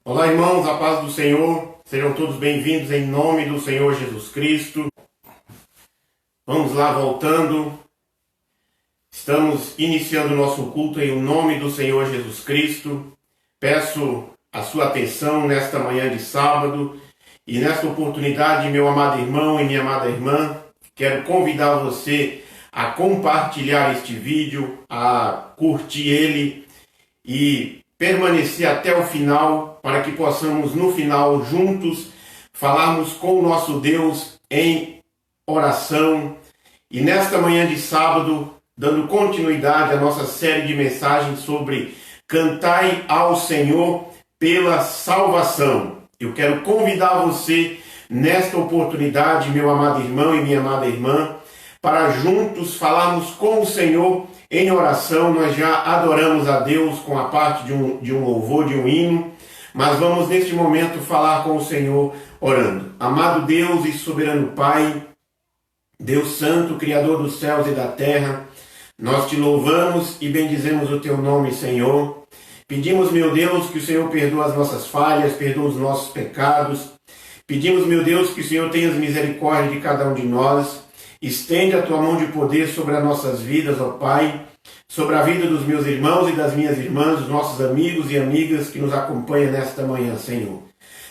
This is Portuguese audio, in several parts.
Olá, irmãos, a paz do Senhor, sejam todos bem-vindos em nome do Senhor Jesus Cristo. Vamos lá, voltando. Estamos iniciando o nosso culto em nome do Senhor Jesus Cristo. Peço a sua atenção nesta manhã de sábado e nesta oportunidade, meu amado irmão e minha amada irmã, quero convidar você a compartilhar este vídeo, a curtir ele e permanecer até o final, para que possamos no final juntos falarmos com o nosso Deus em oração. E nesta manhã de sábado, dando continuidade à nossa série de mensagens sobre Cantai ao Senhor pela salvação. Eu quero convidar você nesta oportunidade, meu amado irmão e minha amada irmã, para juntos falarmos com o Senhor em oração. Nós já adoramos a Deus com a parte de um louvor, de um hino, mas vamos neste momento falar com o Senhor orando. Amado Deus e soberano Pai, Deus Santo, Criador dos céus e da terra, nós te louvamos e bendizemos o teu nome, Senhor. Pedimos, meu Deus, que o Senhor perdoe as nossas falhas, perdoe os nossos pecados. Pedimos, meu Deus, que o Senhor tenha misericórdia de cada um de nós. Estende a tua mão de poder sobre as nossas vidas, ó Pai, sobre a vida dos meus irmãos e das minhas irmãs, dos nossos amigos e amigas que nos acompanham nesta manhã, Senhor.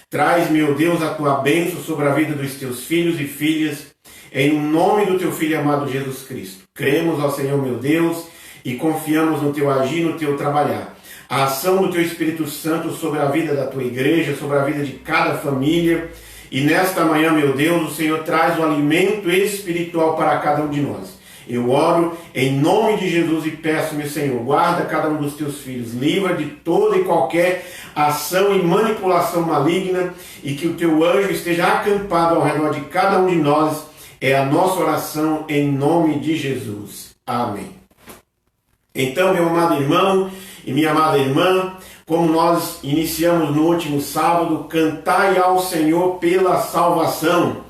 Traz, meu Deus, a tua bênção sobre a vida dos teus filhos e filhas, em nome do teu Filho amado Jesus Cristo. Cremos, ó Senhor, meu Deus, e confiamos no teu agir, no teu trabalhar. A ação do teu Espírito Santo sobre a vida da tua igreja, sobre a vida de cada família. E nesta manhã, meu Deus, o Senhor traz o alimento espiritual para cada um de nós. Eu oro em nome de Jesus e peço, meu Senhor, guarda cada um dos teus filhos, livra de toda e qualquer ação e manipulação maligna e que o teu anjo esteja acampado ao redor de cada um de nós. É a nossa oração em nome de Jesus. Amém. Então, meu amado irmão e minha amada irmã, como nós iniciamos no último sábado, cantai ao Senhor pela salvação.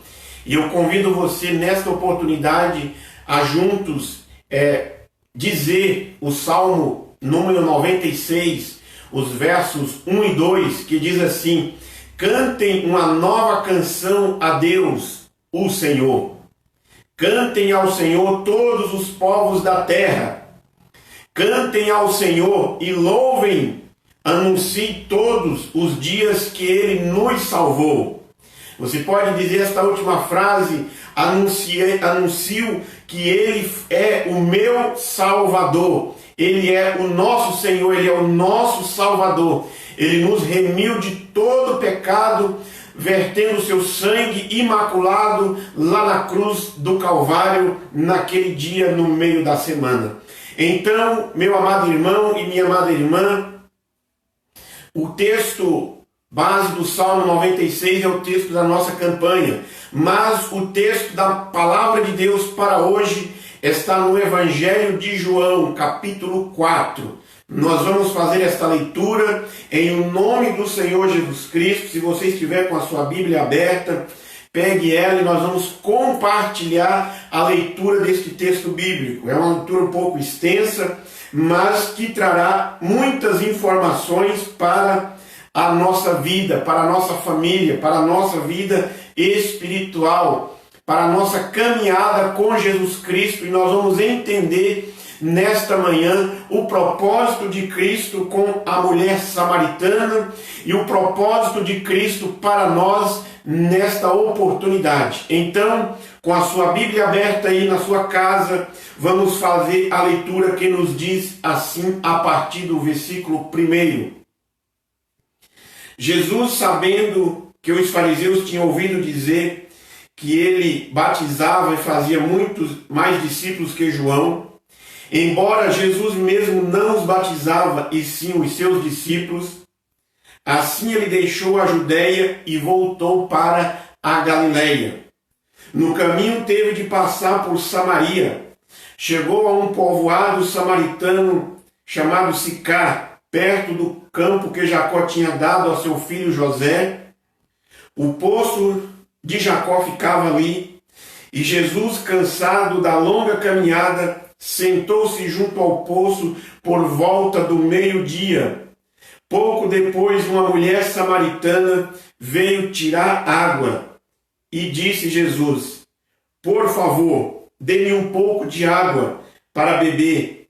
E eu convido você nesta oportunidade a juntos dizer o Salmo número 96, os versos 1 e 2, que diz assim: cantem uma nova canção a Deus, o Senhor. Cantem ao Senhor todos os povos da terra. Cantem ao Senhor e louvem Anuncie todos os dias que Ele nos salvou. Você pode dizer esta última frase: anuncio que Ele é o meu Salvador. Ele é o nosso Senhor, Ele é o nosso Salvador. Ele nos remiu de todo pecado, vertendo seu sangue imaculado lá na cruz do Calvário, naquele dia no meio da semana. Então, meu amado irmão e minha amada irmã, o texto base do Salmo 96 é o texto da nossa campanha, mas o texto da Palavra de Deus para hoje está no Evangelho de João, capítulo 4. Nós vamos fazer esta leitura em nome do Senhor Jesus Cristo. Se você estiver com a sua Bíblia aberta, pegue ela e nós vamos compartilhar a leitura deste texto bíblico. É uma leitura um pouco extensa, mas que trará muitas informações para a nossa vida, para a nossa família, para a nossa vida espiritual, para a nossa caminhada com Jesus Cristo. E nós vamos entender nesta manhã o propósito de Cristo com a mulher samaritana e o propósito de Cristo para nós nesta oportunidade. Então, com a sua Bíblia aberta aí na sua casa, vamos fazer a leitura que nos diz assim a partir do versículo 1. Jesus, sabendo que os fariseus tinham ouvido dizer que ele batizava e fazia muitos mais discípulos que João, embora Jesus mesmo não os batizava e sim os seus discípulos, assim ele deixou a Judéia e voltou para a Galileia. No caminho teve de passar por Samaria. Chegou a um povoado samaritano chamado Sicar, perto do campo que Jacó tinha dado ao seu filho José. O poço de Jacó ficava ali, e Jesus, cansado da longa caminhada, sentou-se junto ao poço por volta do meio-dia. Pouco depois, uma mulher samaritana veio tirar água e disse Jesus: por favor, dê-me um pouco de água para beber.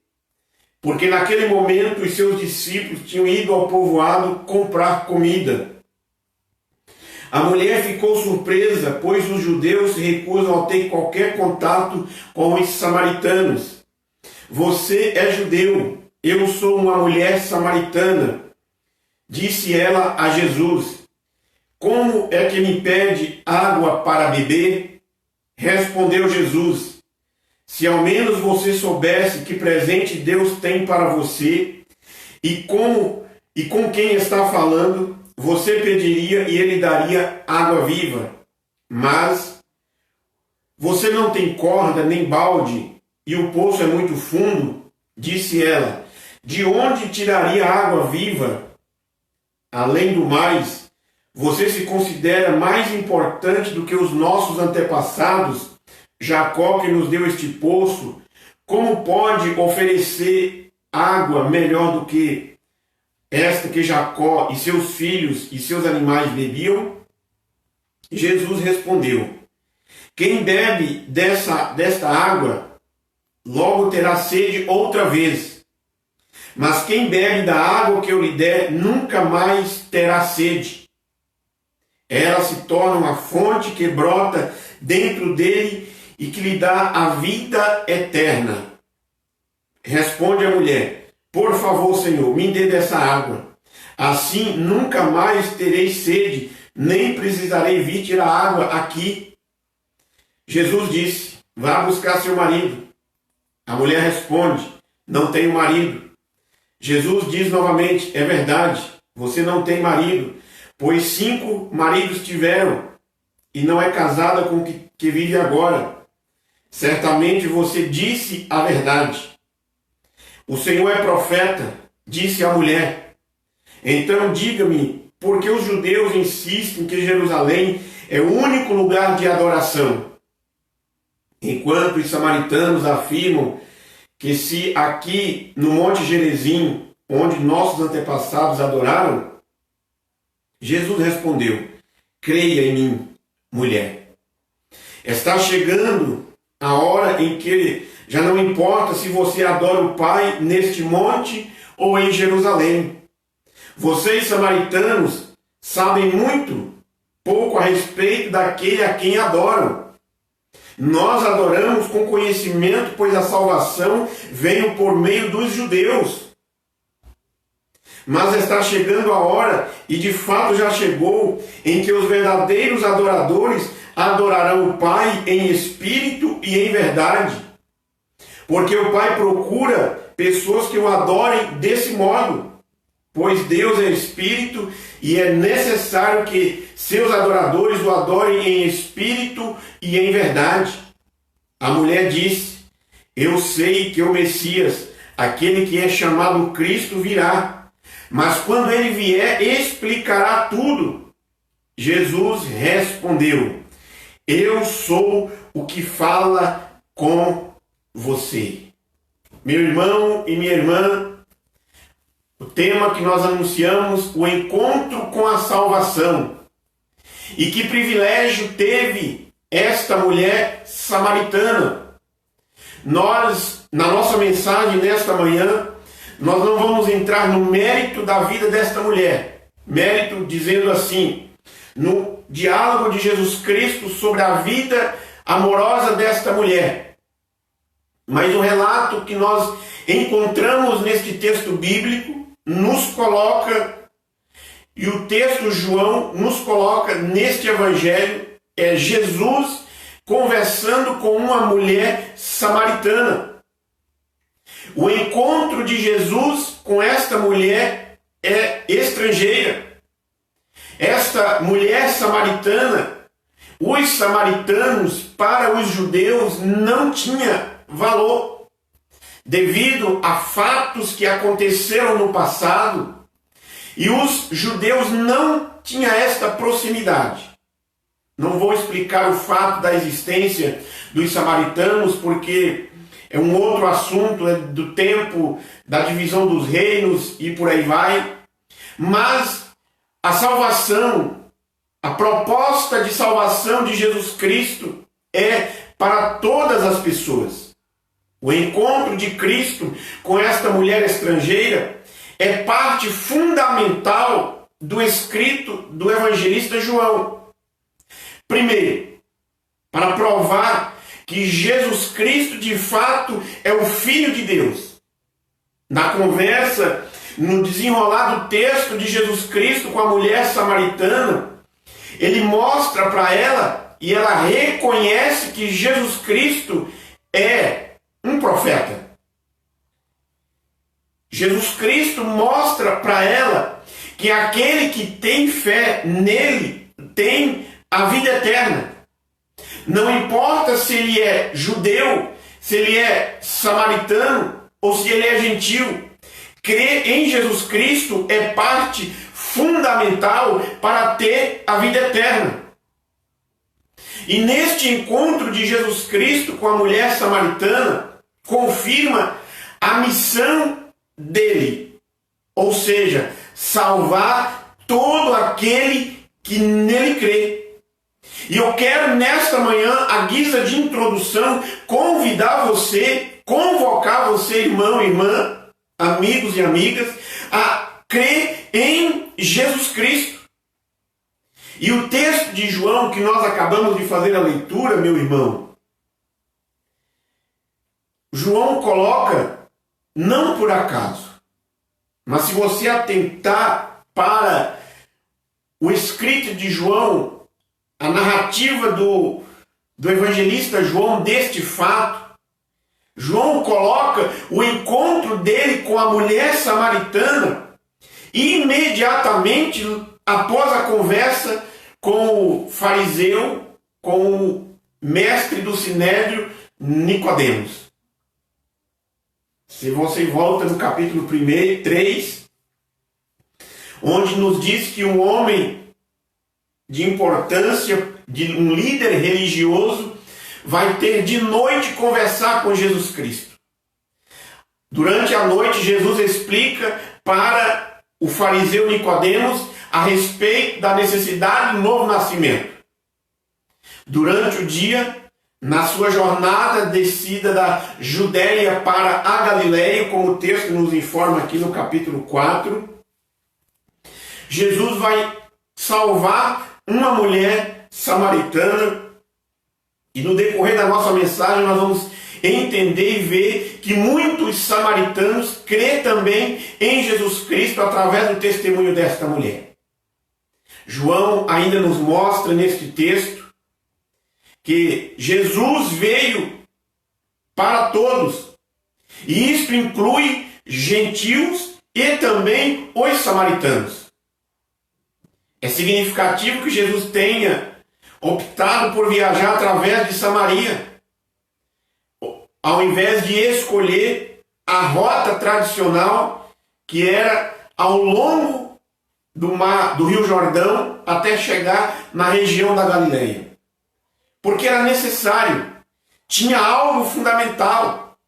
Porque naquele momento os seus discípulos tinham ido ao povoado comprar comida. A mulher ficou surpresa, pois os judeus se recusam a ter qualquer contato com os samaritanos. Você é judeu, eu sou uma mulher samaritana. Disse ela a Jesus: como é que me pede água para beber? Respondeu Jesus: se ao menos você soubesse que presente Deus tem para você e com quem está falando, você pediria e ele daria água viva. Mas você não tem corda nem balde e o poço é muito fundo. Disse ela: de onde tiraria água viva? Além do mais, você se considera mais importante do que os nossos antepassados, Jacó, que nos deu este poço. Como pode oferecer água melhor do que esta que Jacó e seus filhos e seus animais bebiam? Jesus respondeu: quem bebe desta água logo terá sede outra vez. Mas quem bebe da água que eu lhe der nunca mais terá sede. Ela se torna uma fonte que brota dentro dele e que lhe dá a vida eterna. Responde a mulher: por favor, Senhor, me dê dessa água. Assim nunca mais terei sede, nem precisarei vir tirar água aqui. Jesus disse: vá buscar seu marido. A mulher responde: não tenho marido. Jesus diz novamente: é verdade, você não tem marido, pois 5 maridos tiveram, e não é casada com o que vive agora. Certamente você disse a verdade. O Senhor é profeta, disse a mulher. Então diga-me, por que os judeus insistem que Jerusalém é o único lugar de adoração, enquanto os samaritanos afirmam que se aqui no Monte Gerizim, onde nossos antepassados adoraram? Jesus respondeu: creia em mim, mulher. Está chegando a hora em que já não importa se você adora o Pai neste monte ou em Jerusalém. Vocês, samaritanos, sabem muito pouco a respeito daquele a quem adoram. Nós adoramos com conhecimento, pois a salvação veio por meio dos judeus. Mas está chegando a hora, e de fato já chegou, em que os verdadeiros adoradores adorarão o Pai em espírito e em verdade. Porque o Pai procura pessoas que o adorem desse modo, pois Deus é espírito e é necessário que seus adoradores o adorem em espírito e em verdade. A mulher disse: eu sei que o Messias, aquele que é chamado Cristo, virá, mas quando ele vier, explicará tudo. Jesus respondeu: eu sou o que fala com você. Meu irmão e minha irmã, o tema que nós anunciamos, o encontro com a salvação. E que privilégio teve esta mulher samaritana. Nós, na nossa mensagem nesta manhã, nós não vamos entrar no mérito da vida desta mulher. Mérito dizendo assim, no diálogo de Jesus Cristo sobre a vida amorosa desta mulher. Mas o relato que nós encontramos neste texto bíblico nos coloca, e o texto João nos coloca neste evangelho, é Jesus conversando com uma mulher samaritana. O encontro de Jesus com esta mulher é estrangeira. Esta mulher samaritana, os samaritanos, para os judeus, não tinha valor, devido a fatos que aconteceram no passado, e os judeus não tinham esta proximidade. Não vou explicar o fato da existência dos samaritanos, porque é um outro assunto, é do tempo da divisão dos reinos e por aí vai. Mas a salvação, a proposta de salvação de Jesus Cristo é para todas as pessoas. O encontro de Cristo com esta mulher estrangeira é parte fundamental do escrito do evangelista João. Primeiro, para provar que Jesus Cristo de fato é o Filho de Deus. Na conversa, no desenrolar do texto de Jesus Cristo com a mulher samaritana, ele mostra para ela e ela reconhece que Jesus Cristo é um profeta. Jesus Cristo mostra para ela que aquele que tem fé nele tem a vida eterna. Não importa se ele é judeu, se ele é samaritano ou se ele é gentil. Crer em Jesus Cristo é parte fundamental para ter a vida eterna. E neste encontro de Jesus Cristo com a mulher samaritana, confirma a missão dele, ou seja, salvar todo aquele que nele crê. E eu quero nesta manhã, à guisa de introdução, convidar você, convocar você, irmão e irmã, amigos e amigas, a crer em Jesus Cristo. E o texto de João que nós acabamos de fazer a leitura, meu irmão, João coloca, não por acaso, mas se você atentar para o escrito de João, a narrativa do evangelista João deste fato, João coloca o encontro dele com a mulher samaritana imediatamente após a conversa com o fariseu, com o mestre do sinédrio, Nicodemos. Se você volta no capítulo 3, onde nos diz que um homem de importância, de um líder religioso, vai ter de noite conversar com Jesus Cristo. Durante a noite, Jesus explica para o fariseu Nicodemos a respeito da necessidade do novo nascimento. Durante o dia, na sua jornada descida da Judéia para a Galileia, como o texto nos informa aqui no capítulo 4, Jesus vai salvar uma mulher samaritana. E no decorrer da nossa mensagem nós vamos entender e ver que muitos samaritanos crê também em Jesus Cristo através do testemunho desta mulher. João ainda nos mostra neste texto que Jesus veio para todos, e isto inclui gentios e também os samaritanos. É significativo que Jesus tenha optado por viajar através de Samaria, ao invés de escolher a rota tradicional que era ao longo do Rio Jordão até chegar na região da Galileia. Porque era necessário, tinha algo fundamental.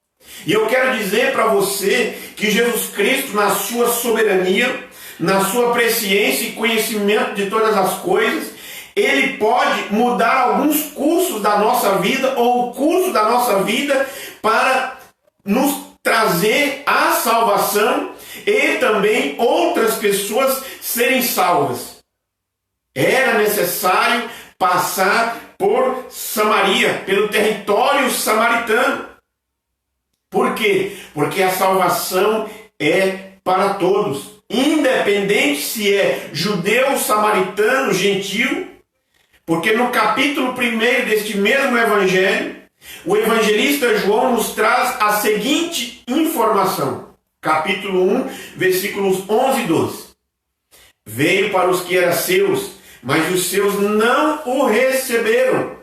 E eu quero dizer para você que Jesus Cristo, na sua soberania, na sua presciência e conhecimento de todas as coisas, Ele pode mudar alguns cursos da nossa vida, ou o curso da nossa vida, para nos trazer a salvação e também outras pessoas serem salvas. Era necessário passar por Samaria, pelo território samaritano. Por quê? Porque a salvação é para todos, independente se é judeu, samaritano, gentil. Porque no capítulo 1 deste mesmo evangelho, o evangelista João nos traz a seguinte informação. Capítulo 1, versículos 11 e 12. Veio para os que eram seus, mas os seus não o receberam.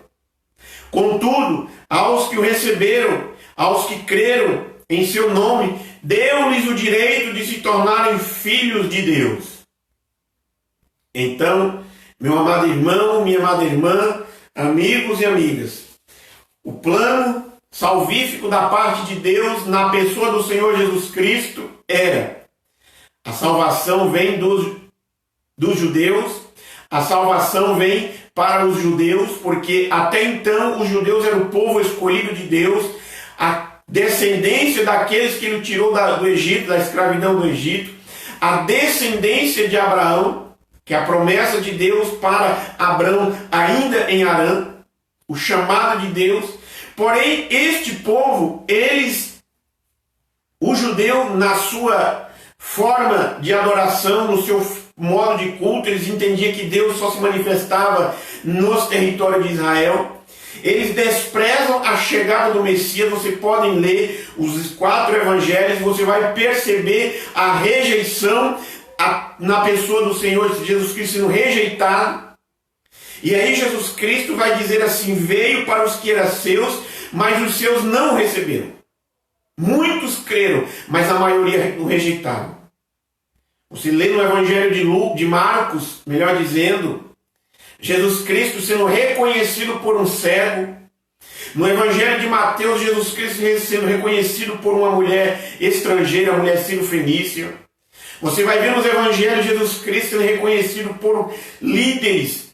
Contudo, aos que o receberam, aos que creram em seu nome, deu-lhes o direito de se tornarem filhos de Deus. Então, meu amado irmão, minha amada irmã, amigos e amigas, o plano salvífico da parte de Deus na pessoa do Senhor Jesus Cristo era: a salvação vem dos judeus, a salvação vem para os judeus, porque até então os judeus eram o povo escolhido de Deus, a descendência daqueles que ele tirou do Egito, da escravidão do Egito, a descendência de Abraão, que é a promessa de Deus para Abraão ainda em Harã, o chamado de Deus. Porém, este povo, o judeu, na sua forma de adoração, no seu modo de culto, eles entendiam que Deus só se manifestava nos territórios de Israel. Eles desprezam a chegada do Messias. Você pode ler os 4 evangelhos, você vai perceber a rejeição na pessoa do Senhor Jesus Cristo sendo rejeitado. E aí Jesus Cristo vai dizer assim: veio para os que eram seus, mas os seus não o receberam. Muitos creram, mas a maioria o rejeitaram. Você lê no evangelho de Marcos, melhor dizendo, Jesus Cristo sendo reconhecido por um cego. No evangelho de Mateus, Jesus Cristo sendo reconhecido por uma mulher estrangeira, a mulher sírio-fenícia. Você vai ver nos evangelhos Jesus Cristo sendo reconhecido por líderes,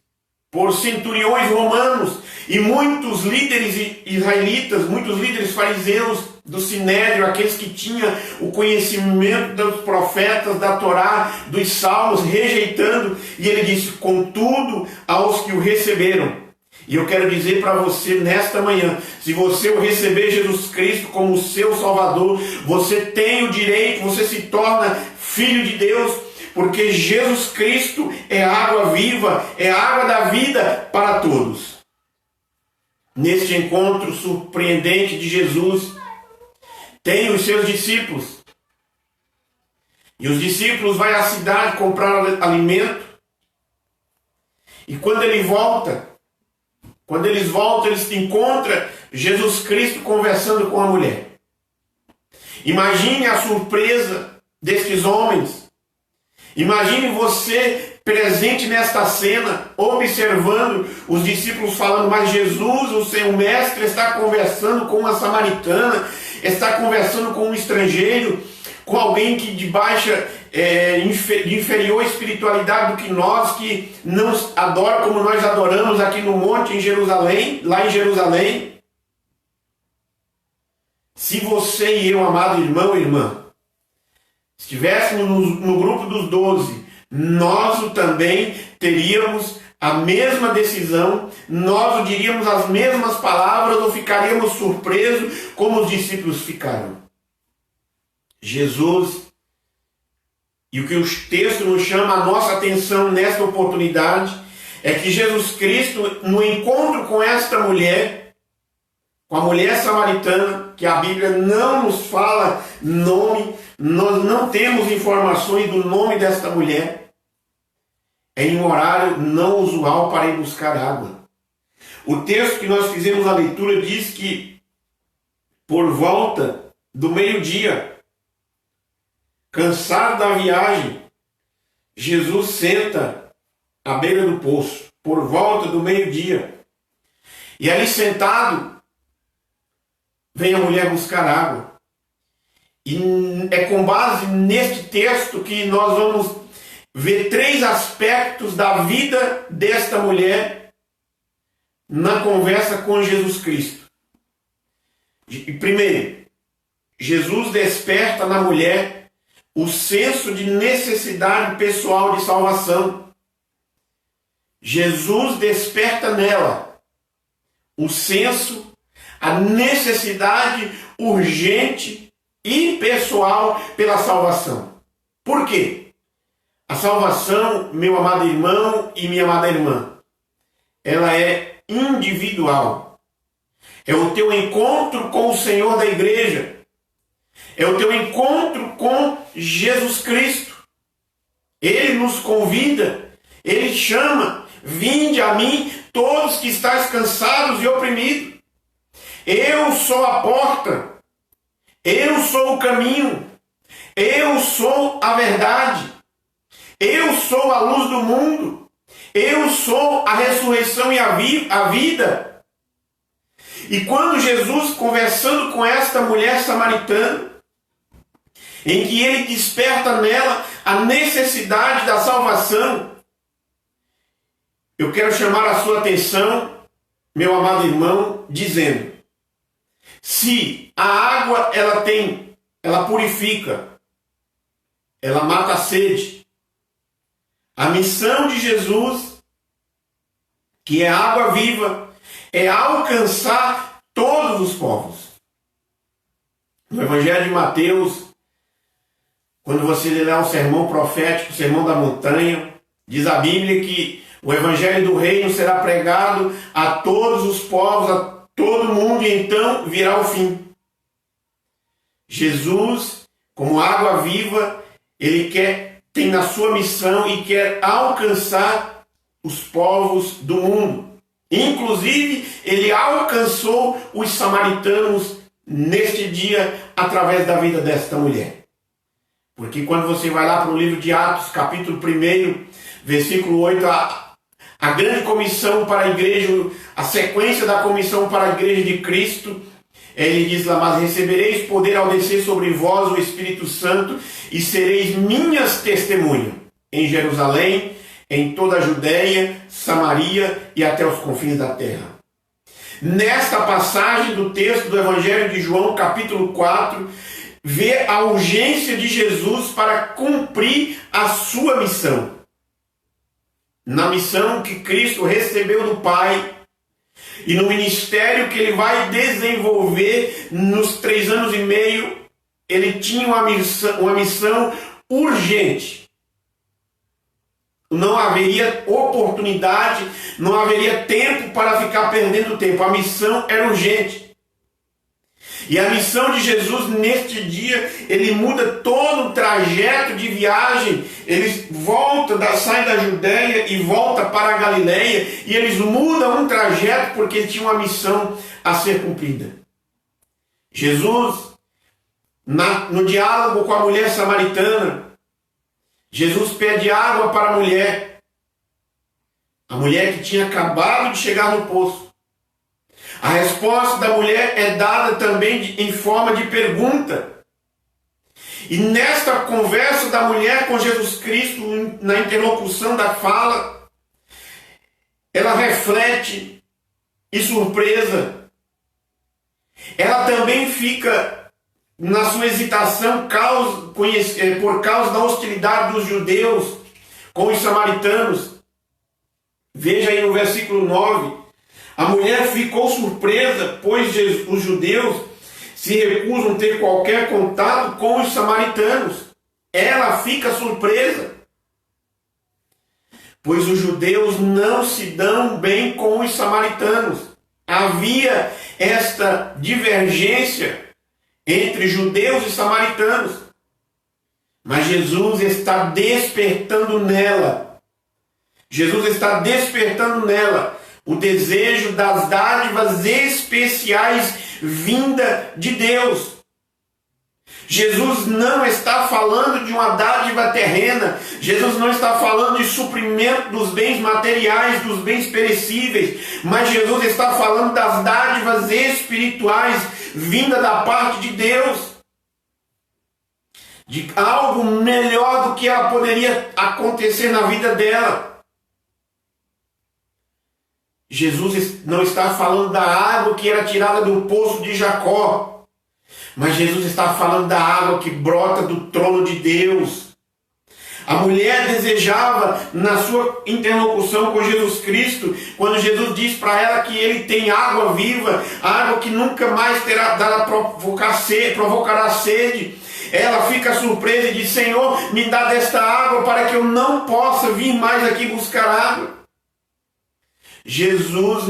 por centuriões romanos e muitos líderes israelitas, muitos líderes fariseus do Sinédrio, aqueles que tinham o conhecimento dos profetas, da Torá, dos salmos, rejeitando. E ele disse: contudo, aos que o receberam. E eu quero dizer para você nesta manhã, se você o receber Jesus Cristo como seu Salvador, você tem o direito, você se torna filho de Deus, porque Jesus Cristo é água viva, é água da vida para todos. Neste encontro surpreendente de Jesus, tem os seus discípulos. E os discípulos vão à cidade comprar alimento. E quando eles voltam, eles encontram Jesus Cristo conversando com a mulher. Imagine a surpresa destes homens. Imagine você presente nesta cena, observando os discípulos falando: mas Jesus, o seu mestre, está conversando com uma samaritana, está conversando com um estrangeiro, com alguém que de baixa, de inferior espiritualidade do que nós, que não adora como nós adoramos aqui no monte em Jerusalém, lá em Jerusalém. Se você e eu, amado irmão e irmã, estivéssemos no grupo dos 12, nós também teríamos a mesma decisão, nós diríamos as mesmas palavras ou ficaríamos surpresos como os discípulos ficaram. Jesus, e o que o texto nos chama a nossa atenção nesta oportunidade, é que Jesus Cristo, no encontro com esta mulher, com a mulher samaritana, que a Bíblia não nos fala nome, nós não temos informações do nome desta mulher, em um horário não usual para ir buscar água. O texto que nós fizemos a leitura diz que por volta do meio-dia, cansado da viagem, Jesus senta à beira do poço, por volta do meio-dia. E ali sentado, vem a mulher buscar água. E é com base neste texto que nós vamos ver 3 aspectos da vida desta mulher na conversa com Jesus Cristo. Primeiro, Jesus desperta na mulher o senso de necessidade pessoal de salvação. Jesus desperta nela o senso, a necessidade urgente e pessoal pela salvação. Por quê? A salvação, meu amado irmão e minha amada irmã, ela é individual. É o teu encontro com o Senhor da igreja. É o teu encontro com Jesus Cristo. Ele nos convida, Ele chama: vinde a mim todos que estáis cansados e oprimidos. Eu sou a porta, eu sou o caminho, eu sou a verdade, eu sou a luz do mundo, eu sou a ressurreição e a vida. E quando Jesus, conversando com esta mulher samaritana, em que ele desperta nela a necessidade da salvação, eu quero chamar a sua atenção, meu amado irmão, dizendo: se a água ela purifica, ela mata a sede, a missão de Jesus, que é água viva, é alcançar todos os povos. No Evangelho de Mateus, quando você lê lá o sermão profético, o sermão da montanha, diz a Bíblia que o Evangelho do Reino será pregado a todos os povos, a todo mundo, e então virá o fim. Jesus, como água viva, ele tem na sua missão e quer alcançar os povos do mundo. Inclusive, ele alcançou os samaritanos neste dia através da vida desta mulher. Porque quando você vai lá para o livro de Atos, capítulo 1, versículo 8, a grande comissão para a igreja, a sequência da comissão para a igreja de Cristo, ele diz lá: mas recebereis poder ao descer sobre vós o Espírito Santo, e sereis minhas testemunhas em Jerusalém, em toda a Judéia, Samaria e até os confins da terra. Nesta passagem do texto do Evangelho de João, capítulo 4, vê a urgência de Jesus para cumprir a sua missão. Na missão que Cristo recebeu do Pai e no ministério que ele vai desenvolver nos 3 anos e meio, ele tinha uma missão urgente. Não haveria oportunidade, não haveria tempo para ficar perdendo tempo. A missão era urgente. E a missão de Jesus neste dia, ele muda todo o trajeto de viagem. Eles saem da Judéia e voltam para a Galileia, e eles mudam um trajeto porque eles tinham uma missão a ser cumprida. Jesus, no diálogo com a mulher samaritana, Jesus pede água para a mulher que tinha acabado de chegar no poço. A resposta da mulher é dada também em forma de pergunta. E nesta conversa da mulher com Jesus Cristo, na interlocução da fala, ela reflete e surpresa. Ela também fica na sua hesitação por causa da hostilidade dos judeus com os samaritanos. Veja aí no versículo 9. A mulher ficou surpresa, pois os judeus se recusam a ter qualquer contato com os samaritanos. Ela fica surpresa, pois os judeus não se dão bem com os samaritanos. Havia esta divergência entre judeus e samaritanos. Mas Jesus está despertando nela. Jesus está despertando nela o desejo das dádivas especiais vinda de Deus. Jesus não está falando de uma dádiva terrena. Jesus não está falando de suprimento dos bens materiais, dos bens perecíveis. Mas Jesus está falando das dádivas espirituais vinda da parte de Deus. De algo melhor do que ela poderia acontecer na vida dela. Jesus não está falando da água que era tirada do poço de Jacó, mas Jesus está falando da água que brota do trono de Deus. A mulher desejava, na sua interlocução com Jesus Cristo, quando Jesus diz para ela que ele tem água viva, água que nunca mais provocará sede, ela fica surpresa e diz: Senhor, me dá desta água para que eu não possa vir mais aqui buscar água. Jesus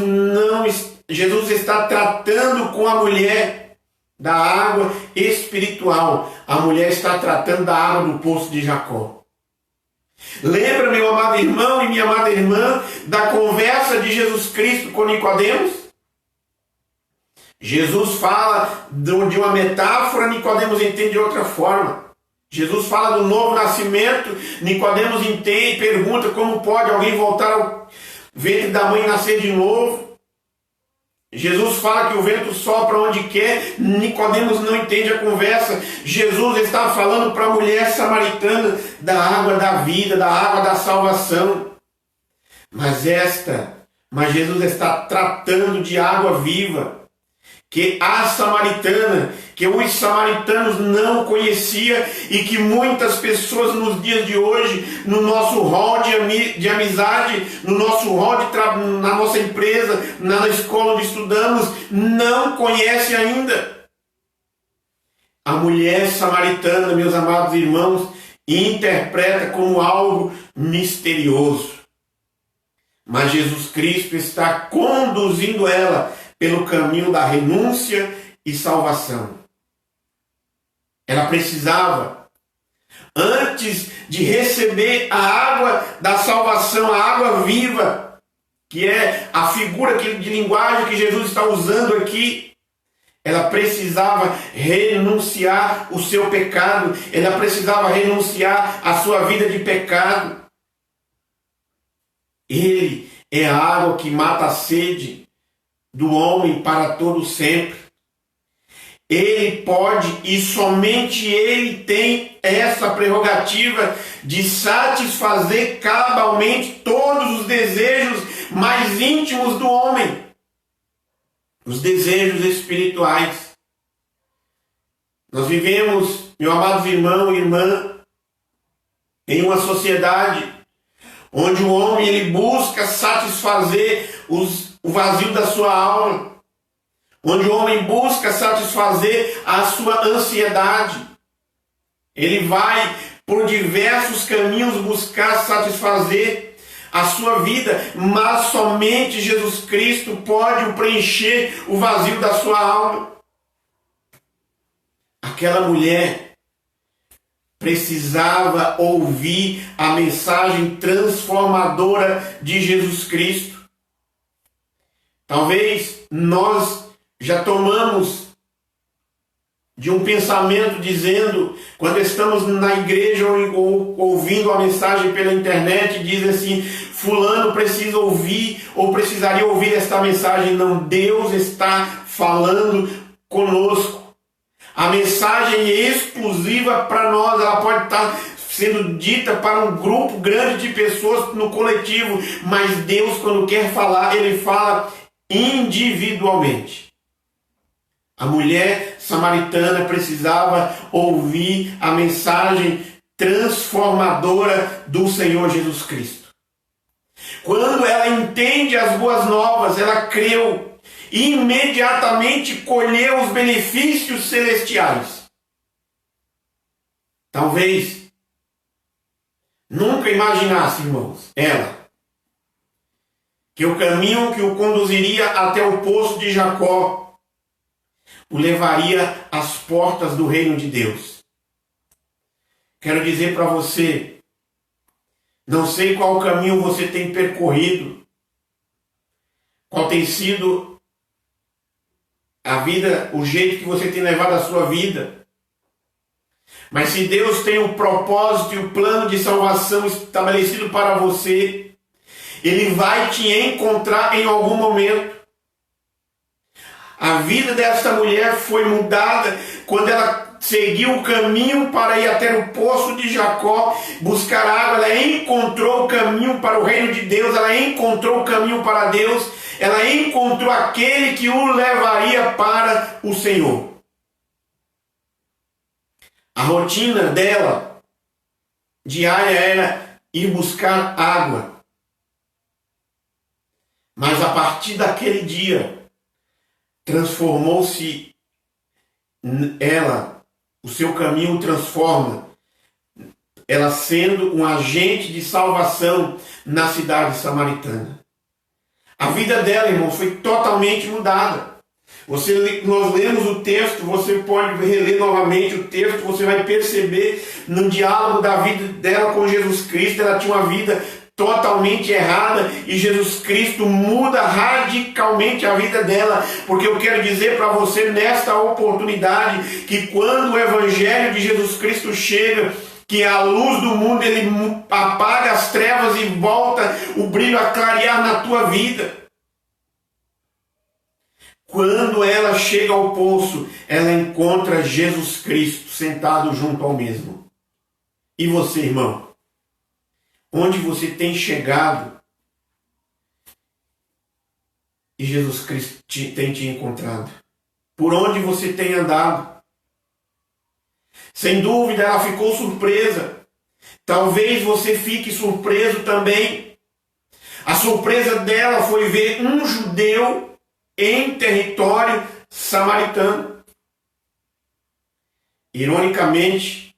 está tratando com a mulher da água espiritual. A mulher está tratando da água do poço de Jacó. Lembra, meu amado irmão e minha amada irmã, da conversa de Jesus Cristo com Nicodemos? Jesus fala de uma metáfora, Nicodemos entende de outra forma. Jesus fala do novo nascimento, Nicodemos entende e pergunta como pode alguém voltar ao ventre da mãe nascer de novo. Jesus fala que o vento sopra onde quer, Nicodemos não entende a conversa. Jesus está falando para a mulher samaritana da água da vida, da água da salvação. Mas Jesus está tratando de água viva, que que os samaritanos não conheciam e que muitas pessoas nos dias de hoje, no nosso hall de amizade, no nosso hall na nossa empresa, na escola onde estudamos, não conhecem ainda. A mulher samaritana, meus amados irmãos, interpreta como algo misterioso. Mas Jesus Cristo está conduzindo ela pelo caminho da renúncia e salvação. Ela precisava, antes de receber a água da salvação, a água viva, que é a figura de linguagem que Jesus está usando aqui, ela precisava renunciar o seu pecado, ela precisava renunciar a sua vida de pecado. Ele é a água que mata a sede do homem para todo sempre. Ele pode e somente Ele tem essa prerrogativa de satisfazer cabalmente todos os desejos mais íntimos do homem, os desejos espirituais. Nós vivemos, meu amado irmão e irmã, em uma sociedade onde o homem ele busca satisfazer o vazio da sua alma, onde o homem busca satisfazer a sua ansiedade. Ele vai por diversos caminhos buscar satisfazer a sua vida, mas somente Jesus Cristo pode preencher o vazio da sua alma. Aquela mulher precisava ouvir a mensagem transformadora de Jesus Cristo. Talvez nós já tomamos de um pensamento dizendo, quando estamos na igreja ou ouvindo a mensagem pela internet, diz assim: fulano precisa ouvir ou precisaria ouvir esta mensagem. Não, Deus está falando conosco. A mensagem é exclusiva para nós, ela pode estar sendo dita para um grupo grande de pessoas no coletivo, mas Deus, quando quer falar, Ele fala individualmente. A mulher samaritana precisava ouvir a mensagem transformadora do Senhor Jesus Cristo. Quando ela entende as boas novas, ela creu e imediatamente colheu os benefícios celestiais. Talvez nunca imaginasse, irmãos, ela, que o caminho que o conduziria até o poço de Jacó o levaria às portas do reino de Deus. Quero dizer para você, não sei qual caminho você tem percorrido, qual tem sido a vida, o jeito que você tem levado a sua vida, mas se Deus tem o propósito e o plano de salvação estabelecido para você, Ele vai te encontrar em algum momento. A vida desta mulher foi mudada quando ela seguiu o caminho para ir até o poço de Jacó, buscar água. Ela encontrou o caminho para o reino de Deus, ela encontrou o caminho para Deus, ela encontrou aquele que o levaria para o Senhor. A rotina dela, diária, era ir buscar água. Mas a partir daquele dia, transformou-se ela, o seu caminho transforma, ela sendo um agente de salvação na cidade samaritana. A vida dela, irmão, foi totalmente mudada. Nós lemos o texto, você pode reler novamente o texto, você vai perceber no diálogo da vida dela com Jesus Cristo, ela tinha uma vida totalmente errada e Jesus Cristo muda radicalmente a vida dela, porque eu quero dizer para você nesta oportunidade que quando o Evangelho de Jesus Cristo chega, que a luz do mundo ele apaga as trevas e volta o brilho a clarear na tua vida. Quando ela chega ao poço, ela encontra Jesus Cristo sentado junto ao mesmo. E você, irmão? Onde você tem chegado e Jesus Cristo tem te encontrado? Por onde você tem andado? Sem dúvida ela ficou surpresa. Talvez você fique surpreso também. A surpresa dela foi ver um judeu em território samaritano. Ironicamente,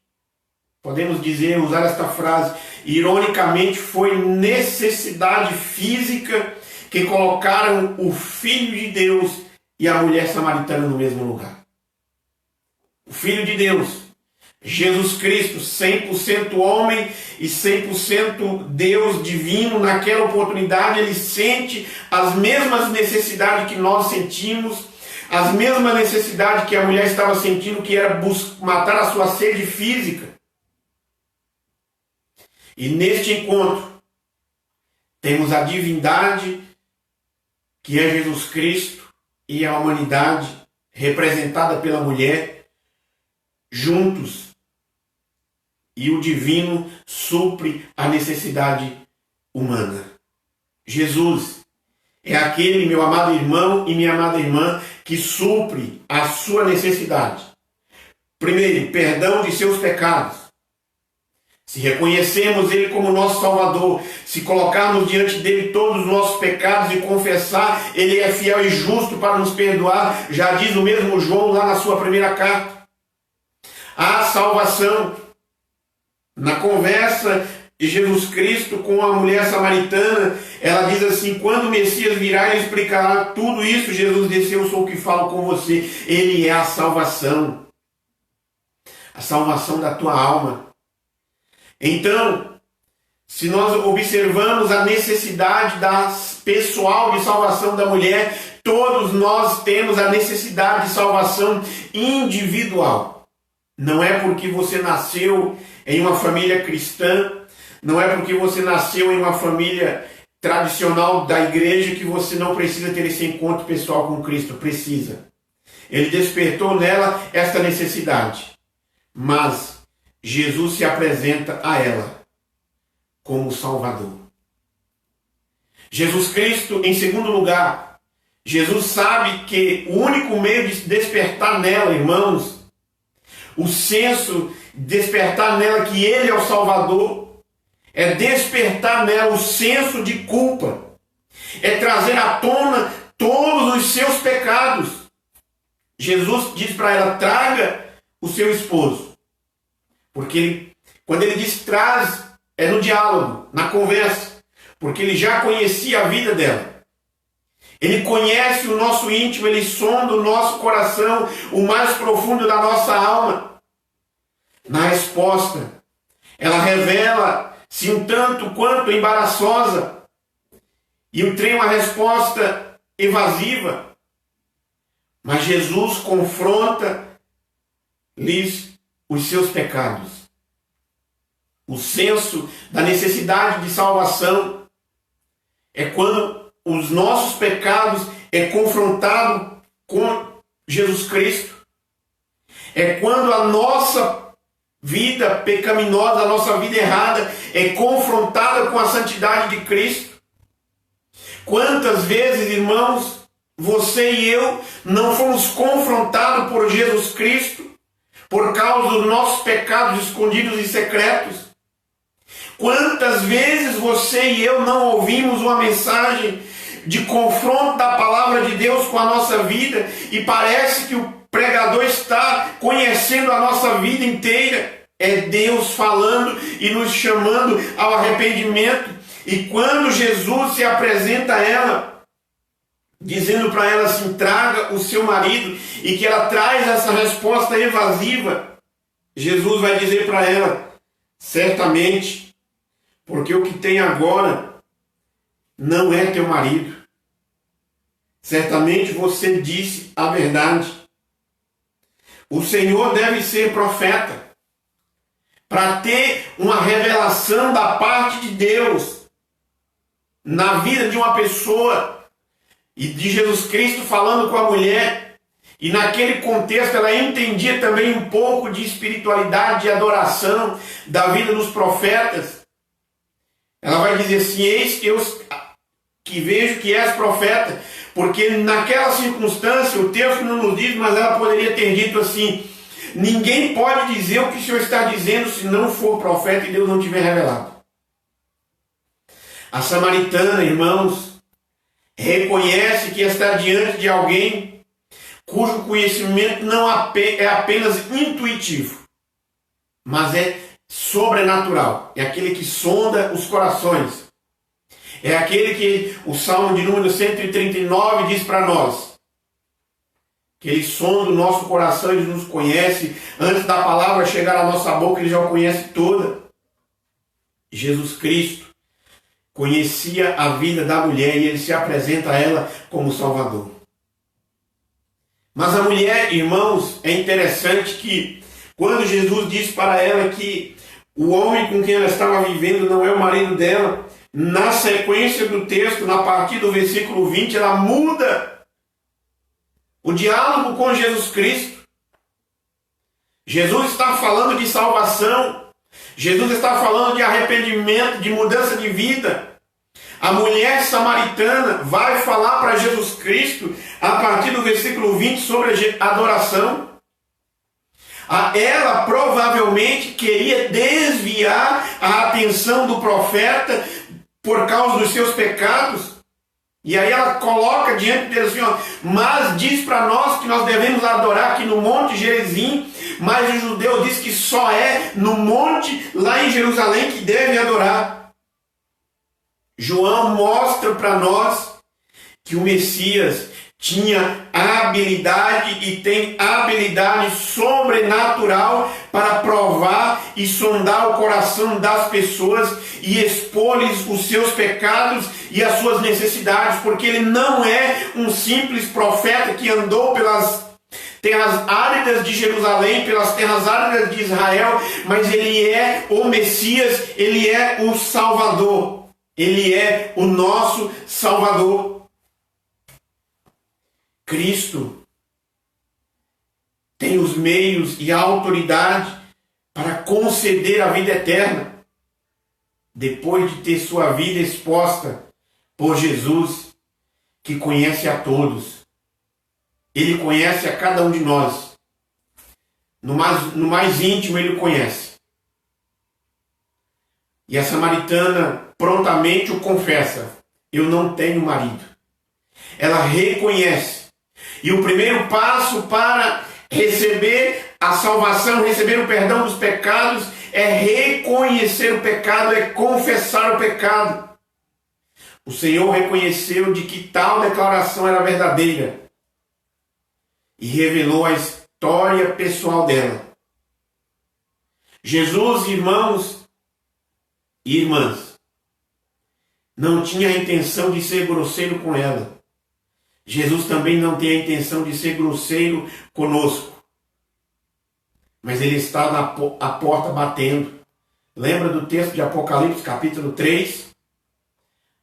podemos dizer, usar esta frase, ironicamente foi necessidade física que colocaram o Filho de Deus e a mulher samaritana no mesmo lugar. O Filho de Deus, Jesus Cristo, 100% homem e 100% Deus divino, naquela oportunidade ele sente as mesmas necessidades que nós sentimos, as mesmas necessidades que a mulher estava sentindo, que era matar a sua sede física. E neste encontro, temos a divindade, que é Jesus Cristo, e a humanidade, representada pela mulher, juntos. E o divino supre a necessidade humana. Jesus é aquele, meu amado irmão e minha amada irmã, que supre a sua necessidade. Primeiro, perdão de seus pecados. Se reconhecemos Ele como nosso Salvador, se colocarmos diante dEle todos os nossos pecados e confessar, Ele é fiel e justo para nos perdoar, já diz o mesmo João lá na sua primeira carta. A salvação. Na conversa de Jesus Cristo com a mulher samaritana, ela diz assim, quando o Messias virá e explicará tudo isso, Jesus disse, eu sou o que falo com você. Ele é a salvação da tua alma. Então, se nós observamos a necessidade pessoal de salvação da mulher, todos nós temos a necessidade de salvação individual. Não é porque você nasceu em uma família cristã, não é porque você nasceu em uma família tradicional da igreja que você não precisa ter esse encontro pessoal com Cristo. Precisa. Ele despertou nela esta necessidade. Mas Jesus se apresenta a ela como Salvador. Jesus Cristo, em segundo lugar, Jesus sabe que o único meio de despertar nela, irmãos, o senso despertar nela que Ele é o Salvador, é despertar nela o senso de culpa, é trazer à tona todos os seus pecados. Jesus diz para ela: traga o seu esposo. Porque quando ele diz traz, é no diálogo, na conversa. Porque ele já conhecia a vida dela. Ele conhece o nosso íntimo, ele sonda o nosso coração, o mais profundo da nossa alma. Na resposta, ela revela-se um tanto quanto embaraçosa e tem uma resposta evasiva. Mas Jesus confronta-lhes os seus pecados. O senso da necessidade de salvação é quando os nossos pecados é confrontado com Jesus Cristo. É quando a nossa vida pecaminosa, a nossa vida errada é confrontada com a santidade de Cristo. Quantas vezes, irmãos, você e eu não fomos confrontados por Jesus Cristo por causa dos nossos pecados escondidos e secretos? Quantas vezes você e eu não ouvimos uma mensagem de confronto da palavra de Deus com a nossa vida e parece que o pregador está conhecendo a nossa vida inteira? É Deus falando e nos chamando ao arrependimento. E quando Jesus se apresenta a ela, dizendo para ela assim: traga o seu marido, e que ela traz essa resposta evasiva, Jesus vai dizer para ela: certamente, porque o que tem agora não é teu marido. Certamente você disse a verdade. O Senhor deve ser profeta para ter uma revelação da parte de Deus na vida de uma pessoa, e de Jesus Cristo falando com a mulher. E naquele contexto ela entendia também um pouco de espiritualidade, de adoração da vida dos profetas. Ela vai dizer assim: eis que eu que vejo que és profeta. Porque naquela circunstância, o texto não nos diz, mas ela poderia ter dito assim: ninguém pode dizer o que o Senhor está dizendo se não for profeta e Deus não tiver revelado. A samaritana, irmãos, reconhece que está diante de alguém cujo conhecimento não é apenas intuitivo, mas é sobrenatural. É aquele que sonda os corações. É aquele que o Salmo de número 139 diz para nós, que ele sonda o nosso coração, ele nos conhece. Antes da palavra chegar à nossa boca, ele já o conhece toda. Jesus Cristo conhecia a vida da mulher e ele se apresenta a ela como Salvador. Mas a mulher, irmãos, é interessante que quando Jesus diz para ela que o homem com quem ela estava vivendo não é o marido dela, na sequência do texto, na partir do versículo 20, ela muda o diálogo com Jesus Cristo. Jesus está falando de salvação. Jesus está falando de arrependimento, de mudança de vida. A mulher samaritana vai falar para Jesus Cristo, a partir do versículo 20, sobre adoração. Ela provavelmente queria desviar a atenção do profeta por causa dos seus pecados. E aí ela coloca diante dele assim: ó, mas diz para nós que nós devemos adorar aqui no Monte Gerizim, mas o judeu diz que só é no monte lá em Jerusalém que deve adorar. João mostra para nós que o Messias tinha habilidade e tem habilidade sobrenatural para provar e sondar o coração das pessoas e expor-lhes os seus pecados e as suas necessidades, porque ele não é um simples profeta que andou pelas terras áridas de Jerusalém, pelas terras áridas de Israel, mas ele é o Messias, ele é o Salvador. Ele é o nosso Salvador. Cristo tem os meios e a autoridade para conceder a vida eterna, depois de ter sua vida exposta por Jesus, que conhece a todos. Ele conhece a cada um de nós. no mais íntimo ele o conhece. E a samaritana prontamente o confessa: eu não tenho marido. Ela reconhece. E o primeiro passo para receber a salvação, receber o perdão dos pecados, é reconhecer o pecado, é confessar o pecado. O Senhor reconheceu de que tal declaração era verdadeira e revelou a história pessoal dela. Jesus, irmãos e irmãs, não tinha a intenção de ser grosseiro com ela. Jesus também não tem a intenção de ser grosseiro conosco. Mas ele está à porta batendo. Lembra do texto de Apocalipse, capítulo 3?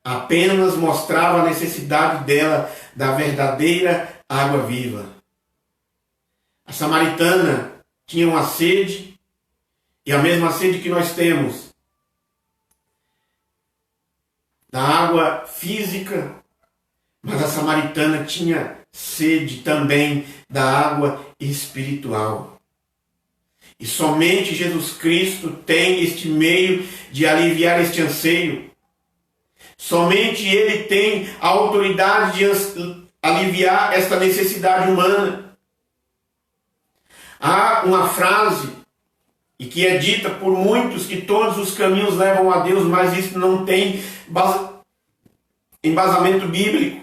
Apenas mostrava a necessidade dela da verdadeira água viva. A samaritana tinha uma sede, e a mesma sede que nós temos, da água física, mas a samaritana tinha sede também da água espiritual. E somente Jesus Cristo tem este meio de aliviar este anseio. Somente Ele tem a autoridade de aliviar esta necessidade humana. Há uma frase, e que é dita por muitos, que todos os caminhos levam a Deus, mas isso não tem embasamento bíblico.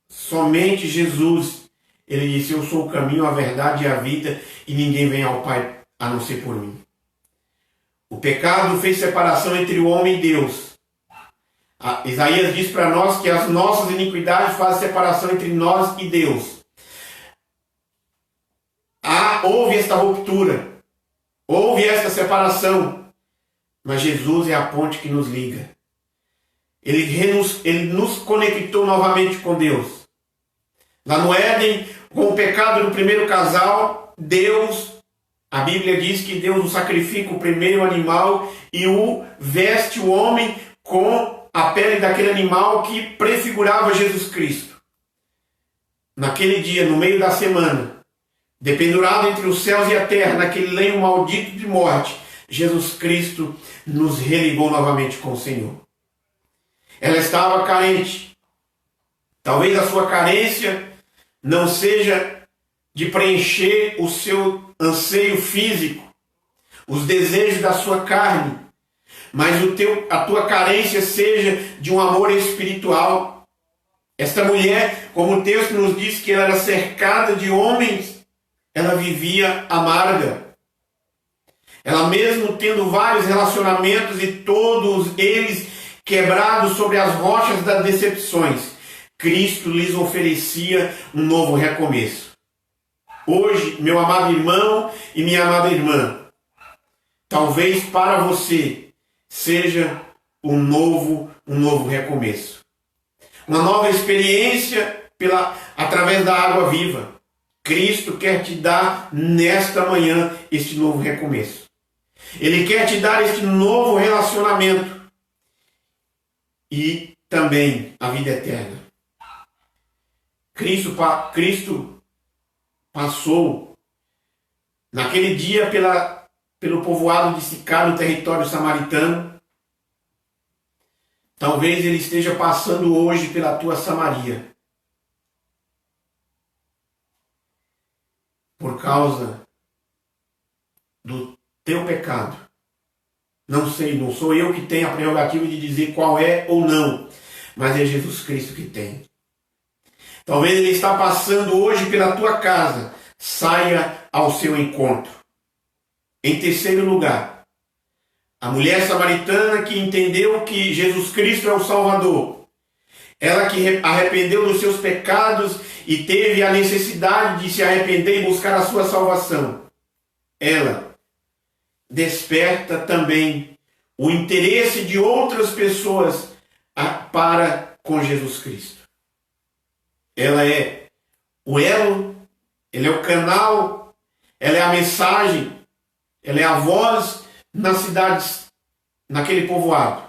Somente Jesus, ele disse: eu sou o caminho, a verdade e a vida, e ninguém vem ao Pai a não ser por mim. O pecado fez separação entre o homem e Deus. Isaías diz para nós que as nossas iniquidades fazem separação entre nós e Deus. Houve esta ruptura, houve esta separação, mas Jesus é a ponte que nos liga. Ele nos conectou novamente com Deus. Lá no Éden, com o pecado do primeiro casal, a Bíblia diz que Deus sacrifica o primeiro animal e veste o homem com a pele daquele animal que prefigurava Jesus Cristo. Naquele dia, no meio da semana, dependurado entre os céus e a terra, naquele lenho maldito de morte, Jesus Cristo nos religou novamente com o Senhor. Ela estava carente. Talvez a sua carência não seja de preencher o seu anseio físico, os desejos da sua carne, mas a tua carência seja de um amor espiritual. Esta mulher, como o texto nos diz que ela era cercada de homens, ela vivia amarga. Ela, mesmo tendo vários relacionamentos e todos eles quebrados sobre as rochas das decepções, Cristo lhes oferecia um novo recomeço. Hoje, meu amado irmão e minha amada irmã, talvez para você seja um novo recomeço. Uma nova experiência através da água viva. Cristo quer te dar nesta manhã este novo recomeço. Ele quer te dar este novo relacionamento e também a vida eterna. Cristo passou naquele dia pelo povoado de Sicar, no território samaritano. Talvez ele esteja passando hoje pela tua Samaria, por causa do teu pecado. Não sei, não sou eu que tenho a prerrogativa de dizer qual é ou não, mas é Jesus Cristo que tem. Talvez ele está passando hoje pela tua casa. Saia ao seu encontro. Em terceiro lugar, a mulher samaritana que entendeu que Jesus Cristo é o Salvador. Ela que arrependeu dos seus pecados e teve a necessidade de se arrepender e buscar a sua salvação. Ela desperta também o interesse de outras pessoas para com Jesus Cristo. Ela é o elo, ela é o canal, ela é a mensagem, ela é a voz nas cidades, naquele povoado,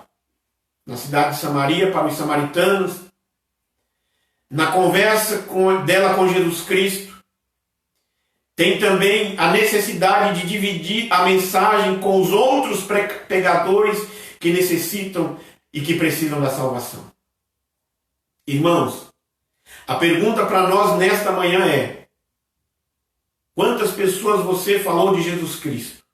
na cidade de Samaria para os samaritanos, na conversa dela com Jesus Cristo. tem também a necessidade de dividir a mensagem com os outros pregadores que necessitam e que precisam da salvação. Irmãos, a pergunta para nós nesta manhã é: quantas pessoas você falou de Jesus Cristo?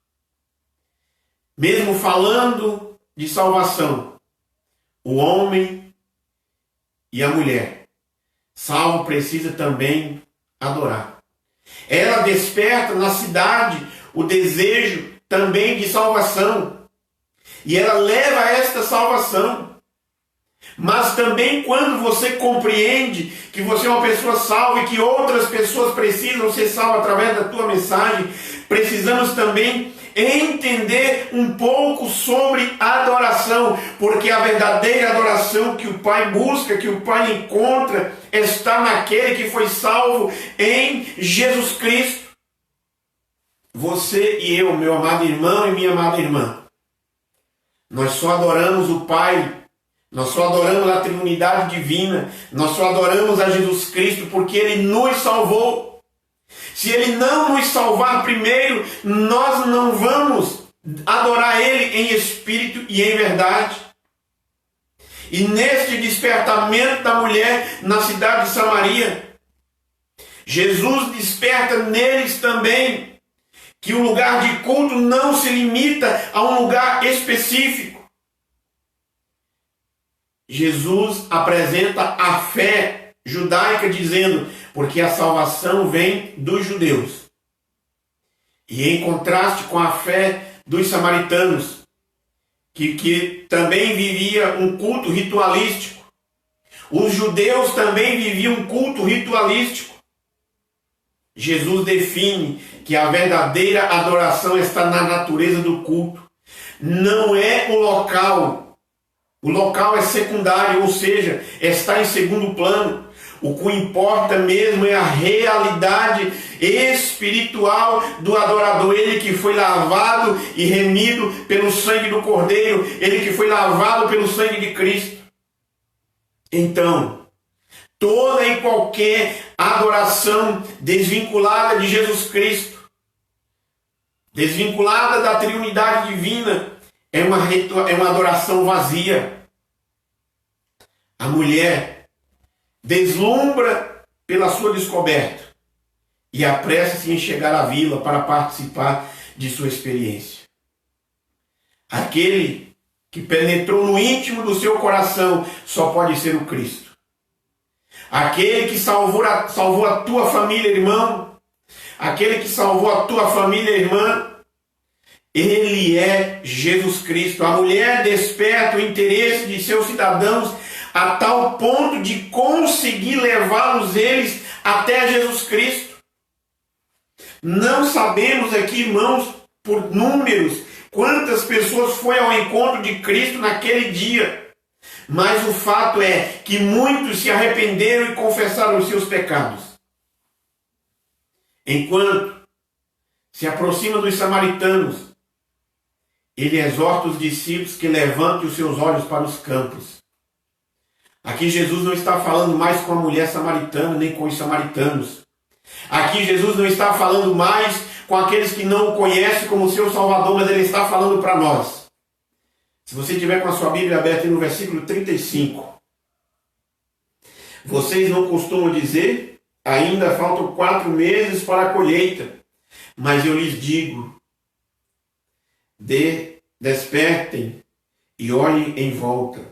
Mesmo falando de salvação, o homem e a mulher salvo precisa também adorar. Ela desperta na cidade o desejo também de salvação. E ela leva a esta salvação. Mas também quando você compreende que você é uma pessoa salva e que outras pessoas precisam ser salvas através da tua mensagem, precisamos também entender um pouco sobre adoração, porque a verdadeira adoração que o Pai busca, que o Pai encontra, está naquele que foi salvo em Jesus Cristo. Você e eu, meu amado irmão e minha amada irmã, nós só adoramos o Pai, nós só adoramos a Trindade Divina, nós só adoramos a Jesus Cristo porque Ele nos salvou. Se Ele não nos salvar primeiro, nós não vamos adorar Ele em espírito e em verdade. E neste despertamento da mulher na cidade de Samaria, Jesus desperta neles também que o lugar de culto não se limita a um lugar específico. Jesus apresenta a fé judaica dizendo: porque a salvação vem dos judeus. E em contraste com a fé dos samaritanos, que também vivia um culto ritualístico. Os judeus também viviam um culto ritualístico. Jesus define que a verdadeira adoração está na natureza do culto. Não é o local. O local é secundário, ou seja, está em segundo plano. O que importa mesmo é a realidade espiritual do adorador. Ele que foi lavado e remido pelo sangue do Cordeiro. Ele que foi lavado pelo sangue de Cristo. Então, toda e qualquer adoração desvinculada de Jesus Cristo, desvinculada da Trindade Divina, é uma adoração vazia. A mulher deslumbra pela sua descoberta e apressa-se em chegar à vila para participar de sua experiência. Aquele que penetrou no íntimo do seu coração só pode ser o Cristo. Aquele que salvou a tua família, irmão, aquele que salvou a tua família, irmã, ele é Jesus Cristo. A mulher desperta o interesse de seus cidadãos a tal ponto de conseguir levá-los eles até Jesus Cristo. Não sabemos aqui, irmãos, por números, quantas pessoas foram ao encontro de Cristo naquele dia. Mas o fato é que muitos se arrependeram e confessaram os seus pecados. Enquanto se aproxima dos samaritanos, ele exorta os discípulos que levantem os seus olhos para os campos. Aqui Jesus não está falando mais com a mulher samaritana, nem com os samaritanos. Aqui Jesus não está falando mais com aqueles que não o conhecem como seu Salvador, mas ele está falando para nós. Se você tiver com a sua Bíblia aberta no versículo 35. Vocês não costumam dizer: ainda faltam 4 meses para a colheita. Mas eu lhes digo: despertem e olhem em volta.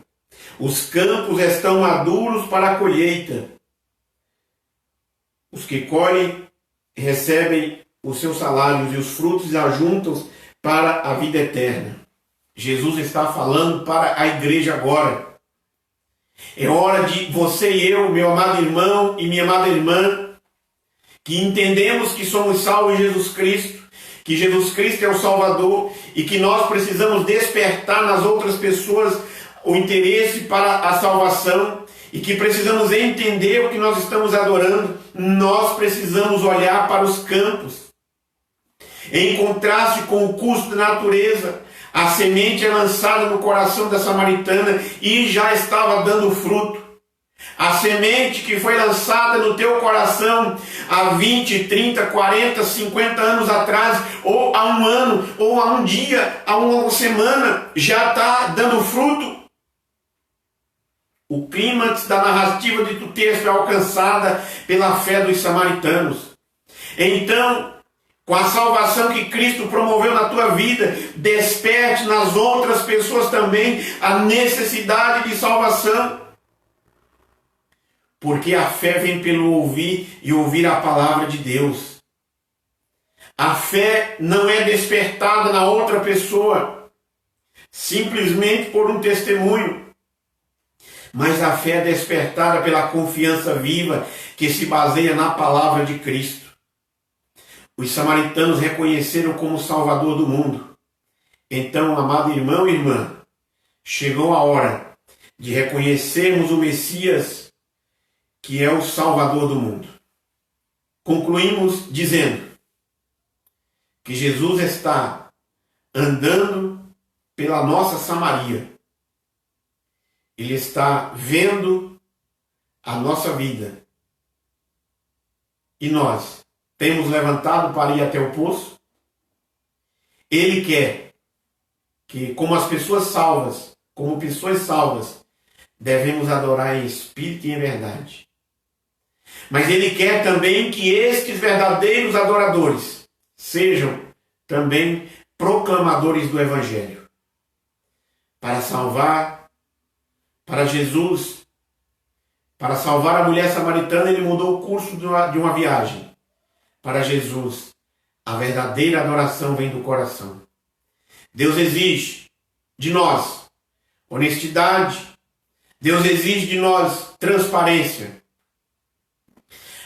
Os campos estão maduros para a colheita. Os que colhem recebem os seus salários e os frutos ajuntam para a vida eterna. Jesus está falando para a igreja agora. É hora de você e eu, meu amado irmão e minha amada irmã, que entendemos que somos salvos em Jesus Cristo, que Jesus Cristo é o Salvador e que nós precisamos despertar nas outras pessoas o interesse para a salvação e que precisamos entender o que nós estamos adorando. Nós precisamos olhar para os campos. Em contraste com o custo da natureza, a semente é lançada no coração da samaritana e já estava dando fruto. A semente que foi lançada no teu coração há 20, 30, 40, 50 anos atrás, ou há um ano, ou há um dia, há uma semana, já está dando fruto. O clímax da narrativa do texto é alcançada pela fé dos samaritanos. Então, com a salvação que Cristo promoveu na tua vida, desperte nas outras pessoas também a necessidade de salvação. Porque a fé vem pelo ouvir e ouvir a palavra de Deus. A fé não é despertada na outra pessoa, simplesmente por um testemunho. Mas a fé é despertada pela confiança viva que se baseia na palavra de Cristo. Os samaritanos reconheceram como Salvador do mundo. Então, amado irmão e irmã, chegou a hora de reconhecermos o Messias, que é o Salvador do mundo. Concluímos dizendo que Jesus está andando pela nossa Samaria. Ele está vendo a nossa vida. E nós temos levantado para ir até o poço. Ele quer que, como pessoas salvas, devemos adorar em espírito e em verdade. Mas Ele quer também que estes verdadeiros adoradores sejam também proclamadores do Evangelho. Para salvar, para Jesus, para salvar a mulher samaritana, Ele mudou o curso de uma viagem. Para Jesus, a verdadeira adoração vem do coração. Deus exige de nós honestidade. Deus exige de nós transparência.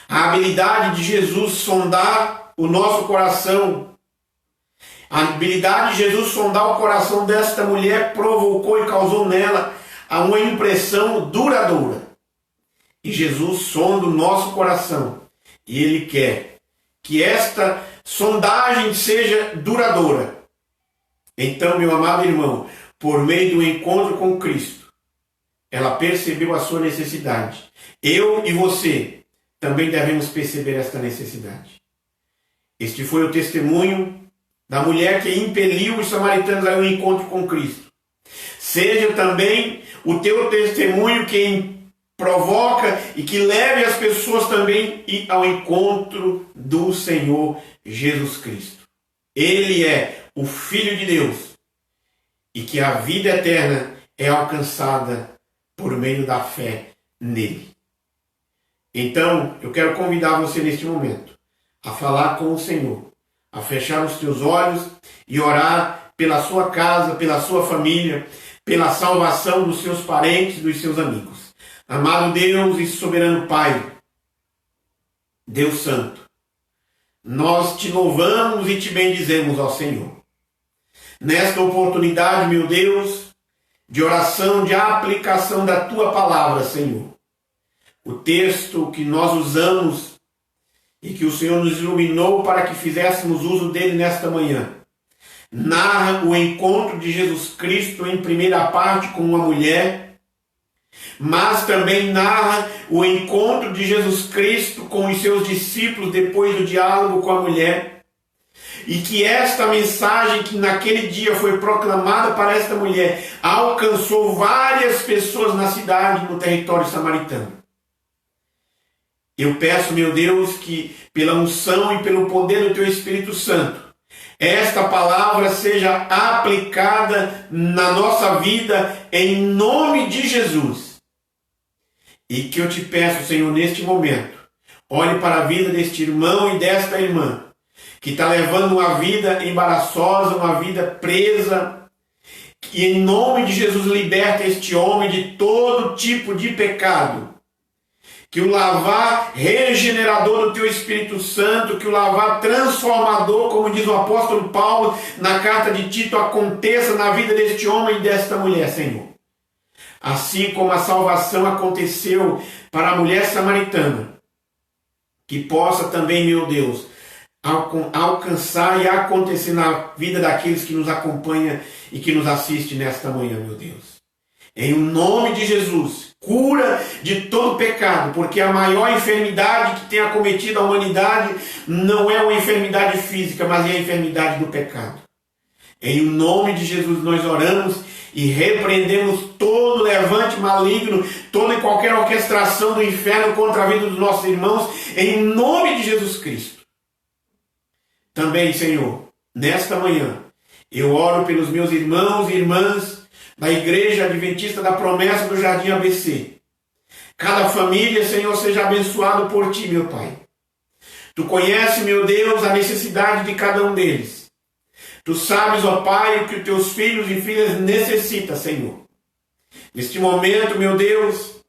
A habilidade de Jesus sondar o nosso coração, a habilidade de Jesus sondar o coração desta mulher provocou e causou nela uma impressão duradoura. E Jesus sonda o nosso coração. E Ele quer que esta sondagem seja duradoura. Então, meu amado irmão, por meio do encontro com Cristo, ela percebeu a sua necessidade. Eu e você também devemos perceber esta necessidade. Este foi o testemunho da mulher que impeliu os samaritanos ao encontro com Cristo. Seja também o teu testemunho que provoca e que leve as pessoas também ao encontro do Senhor Jesus Cristo. Ele é o Filho de Deus e que a vida eterna é alcançada por meio da fé nele. Então, eu quero convidar você neste momento a falar com o Senhor, a fechar os teus olhos e orar pela sua casa, pela sua família, pela salvação dos seus parentes, dos seus amigos. Amado Deus e soberano Pai, Deus Santo, nós te louvamos e te bendizemos, ó Senhor. Nesta oportunidade, meu Deus, de oração, de aplicação da tua palavra, Senhor. O texto que nós usamos e que o Senhor nos iluminou para que fizéssemos uso dele nesta manhã, narra o encontro de Jesus Cristo em primeira parte com uma mulher, mas também narra o encontro de Jesus Cristo com os seus discípulos depois do diálogo com a mulher, e que esta mensagem que naquele dia foi proclamada para esta mulher alcançou várias pessoas na cidade, no território samaritano. Eu peço, meu Deus, que pela unção e pelo poder do Teu Espírito Santo, esta palavra seja aplicada na nossa vida em nome de Jesus. E que eu te peço, Senhor, neste momento, olhe para a vida deste irmão e desta irmã, que está levando uma vida embaraçosa, uma vida presa, que em nome de Jesus liberta este homem de todo tipo de pecado. Que o lavar regenerador do Teu Espírito Santo, que o lavar transformador, como diz o apóstolo Paulo na carta de Tito, aconteça na vida deste homem e desta mulher, Senhor. Assim como a salvação aconteceu para a mulher samaritana, que possa também, meu Deus, alcançar e acontecer na vida daqueles que nos acompanham e que nos assistem nesta manhã, meu Deus. Em nome de Jesus, cura de todo pecado, porque a maior enfermidade que tem acometido a humanidade não é uma enfermidade física, mas é a enfermidade do pecado. Em nome de Jesus nós oramos e repreendemos todo levante maligno, toda e qualquer orquestração do inferno contra a vida dos nossos irmãos, em nome de Jesus Cristo. Também, Senhor, nesta manhã, eu oro pelos meus irmãos e irmãs da Igreja Adventista da Promessa do Jardim ABC. Cada família, Senhor, seja abençoado por Ti, meu Pai. Tu conheces, meu Deus, a necessidade de cada um deles. Tu sabes, ó Pai, o que os Teus filhos e filhas necessitam, Senhor. Neste momento, meu Deus,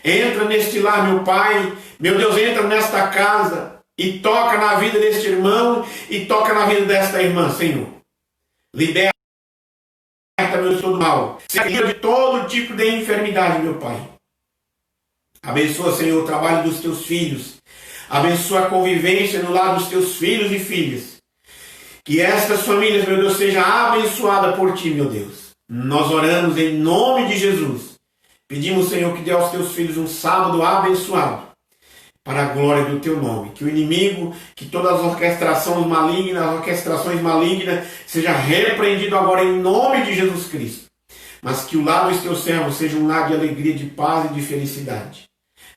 entra neste lar, meu Pai. Meu Deus, entra nesta casa e toca na vida deste irmão e toca na vida desta irmã, Senhor. Liberta meu todo mal. Se livra de todo tipo de enfermidade, meu Pai. Abençoa, Senhor, o trabalho dos Teus filhos. Abençoa a convivência no lar dos Teus filhos e filhas. Que estas famílias, meu Deus, sejam abençoadas por Ti, meu Deus. Nós oramos em nome de Jesus. Pedimos, Senhor, que dê aos Teus filhos um sábado abençoado, para a glória do Teu nome. Que o inimigo, que todas as orquestrações malignas, seja repreendido agora em nome de Jesus Cristo. Mas que o lar dos Teus servos seja um lar de alegria, de paz e de felicidade.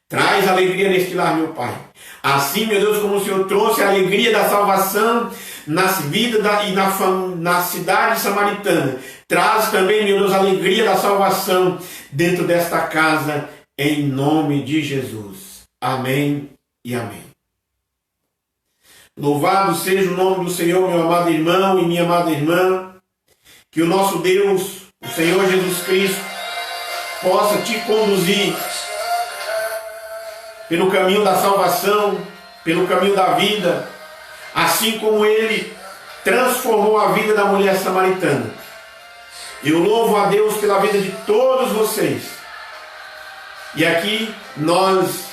Traz alegria neste lar, meu Pai. Assim, meu Deus, como o Senhor trouxe a alegria da salvação nas vidas e na cidade samaritana, traz também, meu Deus, a alegria da salvação dentro desta casa, em nome de Jesus. Amém e amém. Louvado seja o nome do Senhor, meu amado irmão e minha amada irmã. Que o nosso Deus, o Senhor Jesus Cristo, possa te conduzir pelo caminho da salvação, pelo caminho da vida, assim como Ele transformou a vida da mulher samaritana. Eu louvo a Deus pela vida de todos vocês. E aqui nós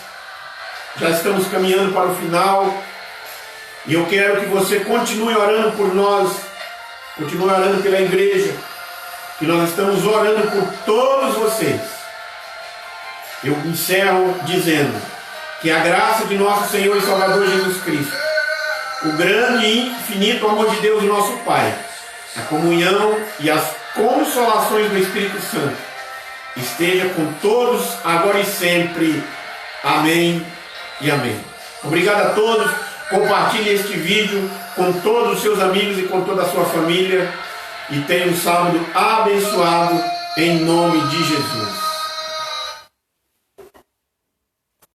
já estamos caminhando para o final. E eu quero que você continue orando por nós, continue orando pela igreja, que nós estamos orando por todos vocês. Eu encerro dizendo que a graça de nosso Senhor e Salvador Jesus Cristo, o grande e infinito amor de Deus, nosso Pai, a comunhão e as consolações do Espírito Santo esteja com todos, agora e sempre. Amém e amém. Obrigado a todos. Compartilhe este vídeo com todos os seus amigos e com toda a sua família. E tenha um sábado abençoado em nome de Jesus.